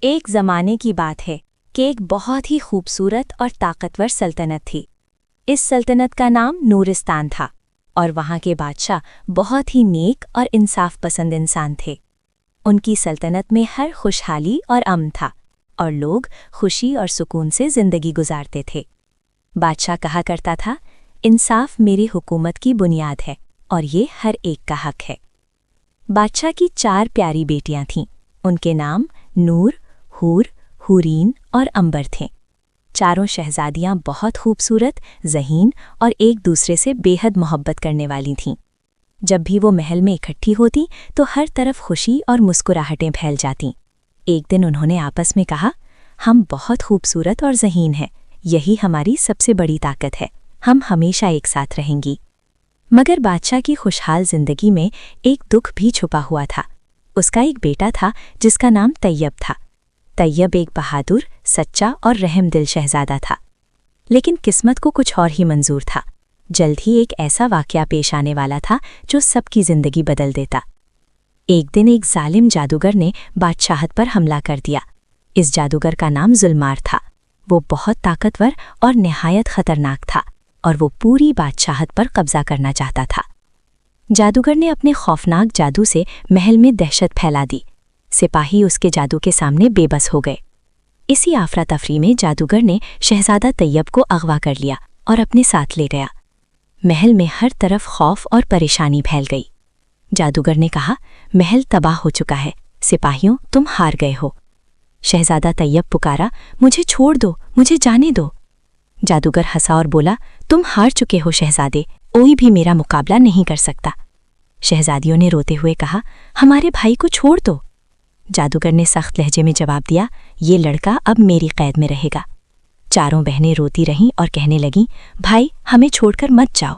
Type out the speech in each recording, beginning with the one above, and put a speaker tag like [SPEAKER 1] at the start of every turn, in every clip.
[SPEAKER 1] ایک زمانے کی بات ہے کہ ایک بہت ہی خوبصورت اور طاقتور سلطنت تھی۔ اس سلطنت کا نام نورستان تھا اور وہاں کے بادشاہ بہت ہی نیک اور انصاف پسند انسان تھے۔ ان کی سلطنت میں ہر خوشحالی اور امن تھا اور لوگ خوشی اور سکون سے زندگی گزارتے تھے۔ بادشاہ کہا کرتا تھا، انصاف میری حکومت کی بنیاد ہے اور یہ ہر ایک کا حق ہے۔ بادشاہ کی 4 پیاری بیٹیاں تھیں۔ ان کے نام نور، حور، حورین اور عنبر تھے۔ چاروں شہزادیاں بہت خوبصورت، ذہین اور ایک دوسرے سے بے حد محبت کرنے والی تھیں۔ جب بھی وہ محل میں اکٹھی ہوتی تو ہر طرف خوشی اور مسکراہٹیں پھیل جاتیں۔ ایک دن انہوں نے آپس میں کہا، ہم بہت خوبصورت اور ذہین ہیں، یہی ہماری سب سے بڑی طاقت ہے، ہم ہمیشہ ایک ساتھ رہیں گی۔ مگر بادشاہ کی خوشحال زندگی میں ایک دکھ بھی چھپا ہوا تھا۔ اس کا ایک بیٹا تھا جس کا نام طیب تھا۔ طیب ایک بہادر، سچا اور رحم دل شہزادہ تھا، لیکن قسمت کو کچھ اور ہی منظور تھا۔ جلد ہی ایک ایسا واقعہ پیش آنے والا تھا جو سب کی زندگی بدل دیتا۔ ایک دن ایک ظالم جادوگر نے بادشاہت پر حملہ کر دیا۔ اس جادوگر کا نام ظلمار تھا۔ وہ بہت طاقتور اور نہایت خطرناک تھا اور وہ پوری بادشاہت پر قبضہ کرنا چاہتا تھا۔ جادوگر نے اپنے خوفناک جادو سے محل میں دہشت پھیلا دی۔ سپاہی اس کے جادو کے سامنے بے بس ہو گئے۔ اسی افراتفری میں جادوگر نے شہزادہ طیب کو اغوا کر لیا اور اپنے ساتھ لے گیا۔ محل میں ہر طرف خوف اور پریشانی پھیل گئی۔ جادوگر نے کہا، محل تباہ ہو چکا ہے، سپاہیوں تم ہار گئے ہو۔ شہزادہ طیب پکارا، مجھے چھوڑ دو، مجھے جانے دو۔ جادوگر ہنسا اور بولا، تم ہار چکے ہو شہزادے، کوئی بھی میرا مقابلہ نہیں کر سکتا۔ شہزادیوں نے روتے ہوئے کہا، ہمارے بھائی کو چھوڑ دو۔ جادوگر نے سخت لہجے میں جواب دیا، یہ لڑکا اب میری قید میں رہے گا۔ چاروں بہنیں روتی رہیں اور کہنے لگیں، بھائی ہمیں چھوڑ کر مت جاؤ۔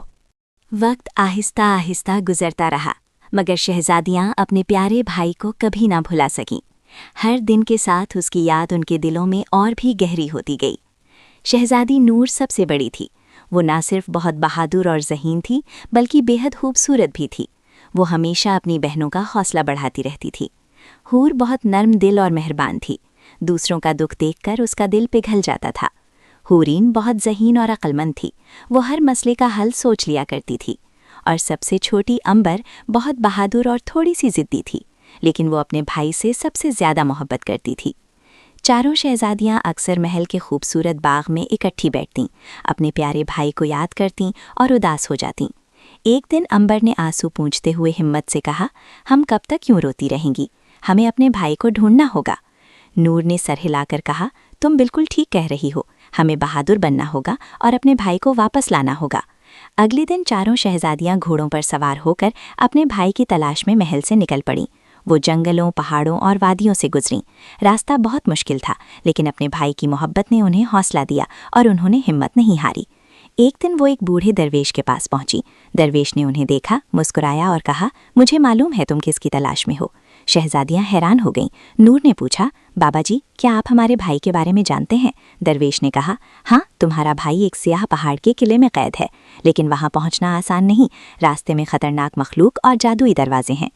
[SPEAKER 1] وقت آہستہ آہستہ گزرتا رہا، مگر شہزادیاں اپنے پیارے بھائی کو کبھی نہ بھلا سکیں۔ ہر دن کے ساتھ اس کی یاد ان کے دلوں میں اور بھی گہری ہوتی گئی۔ شہزادی نور سب سے بڑی تھی۔ وہ نہ صرف بہت بہادر اور ذہین تھی بلکہ بے حد خوبصورت بھی تھی۔ وہ ہمیشہ اپنی بہنوں کا حوصلہ بڑھاتی رہتی تھی۔ حور بہت نرم دل اور مہربان تھی۔ دوسروں کا دکھ دیکھ کر اس کا دل پگھل جاتا تھا۔ حورین بہت ذہین اور عقل مند تھی۔ وہ ہر مسئلے کا حل سوچ لیا کرتی تھی۔ اور سب سے چھوٹی عنبر بہت بہادر اور تھوڑی سی ضدی تھی، لیکن وہ اپنے بھائی سے سب سے زیادہ محبت کرتی تھی۔ چاروں شہزادیاں اکثر محل کے خوبصورت باغ میں اکٹھی بیٹھتیں، اپنے پیارے بھائی کو یاد کرتیں اور اداس ہو جاتیں۔ ایک دن عنبر نے آنسو پونچھتے ہوئے ہمت سے کہا، ہم کب تک یوں روتی رہیں گی؟ ہمیں اپنے بھائی کو ڈھونڈنا ہوگا۔ نور نے سر ہلا کر کہا، تم بالکل ٹھیک کہہ رہی ہو، ہمیں بہادر بننا ہوگا اور اپنے بھائی کو واپس لانا ہوگا۔ اگلے دن چاروں شہزادیاں گھوڑوں پر سوار ہو کر اپنے بھائی کی تلاش میں محل سے نکل پڑیں۔ وہ جنگلوں، پہاڑوں اور وادیوں سے گزریں۔ راستہ بہت مشکل تھا، لیکن اپنے بھائی کی محبت نے انہیں حوصلہ دیا اور انہوں نے ہمت نہیں ہاری۔ ایک دن وہ ایک بوڑھے درویش کے پاس پہنچی۔ درویش نے انہیں دیکھا، مسکرایا اور کہا، مجھے معلوم ہے تم کس کی تلاش میں ہو۔ شہزادیاں حیران ہو گئیں۔ نور نے پوچھا، بابا جی کیا آپ ہمارے بھائی کے بارے میں جانتے ہیں؟ درویش نے کہا، ہاں، تمہارا بھائی ایک سیاہ پہاڑ کے قلعے میں قید ہے، لیکن وہاں پہنچنا آسان نہیں، راستے میں خطرناک مخلوق اور جادوئی دروازے ہیں۔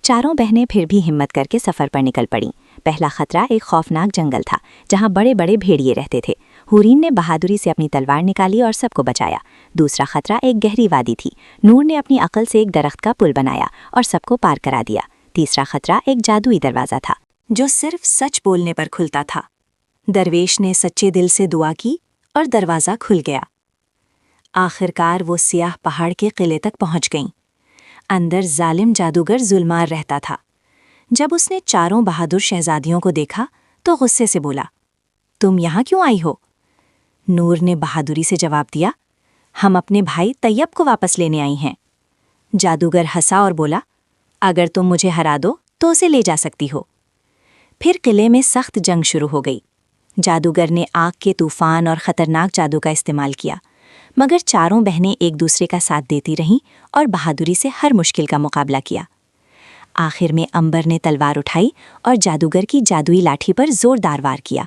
[SPEAKER 1] چاروں بہنیں پھر بھی ہمت کر کے سفر پر نکل پڑیں۔ پہلا خطرہ ایک خوفناک جنگل تھا جہاں بڑے بڑے بھیڑیے رہتے تھے۔ حورین نے بہادری سے اپنی تلوار نکالی اور سب کو بچایا۔ دوسرا خطرہ ایک گہری وادی تھی۔ نور نے اپنی عقل سے ایک درخت کا پل بنایا اور سب کو پار کرا دیا۔ تیسرا خطرہ ایک جادوئی دروازہ تھا جو صرف سچ بولنے پر کھلتا تھا۔ درویش نے سچے دل سے دعا کی اور دروازہ کھل گیا۔ آخرکار وہ سیاہ پہاڑ کے قلعے تک پہنچ گئیں۔ اندر ظالم جادوگر ظلمار رہتا تھا۔ جب اس نے چاروں بہادر شہزادیوں کو دیکھا تو غصے سے بولا، تم یہاں کیوں آئی ہو؟ نور نے بہادری سے جواب دیا، ہم اپنے بھائی طیب کو واپس لینے آئی ہیں۔ جادوگر ہنسا اور بولا، اگر تم مجھے ہرا دو تو اسے لے جا سکتی ہو۔ پھر قلعے میں سخت جنگ شروع ہو گئی۔ جادوگر نے آگ کے طوفان اور خطرناک جادو کا استعمال کیا، مگر چاروں بہنیں ایک دوسرے کا ساتھ دیتی رہیں اور بہادری سے ہر مشکل کا مقابلہ کیا۔ آخر میں عنبر نے تلوار اٹھائی اور جادوگر کی جادوئی لاٹھی پر زوردار وار کیا۔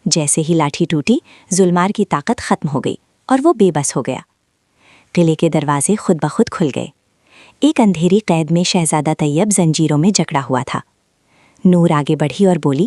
[SPEAKER 1] جیسے ہی لاٹھی ٹوٹی، ظلمار کی طاقت ختم ہو گئی اور وہ بے بس ہو گیا۔ قلعے کے دروازے خود بخود کھل گئے۔ ایک اندھیری قید میں شہزادہ طیب زنجیروں میں جکڑا ہوا تھا۔ نور آگے بڑھی اور بولی،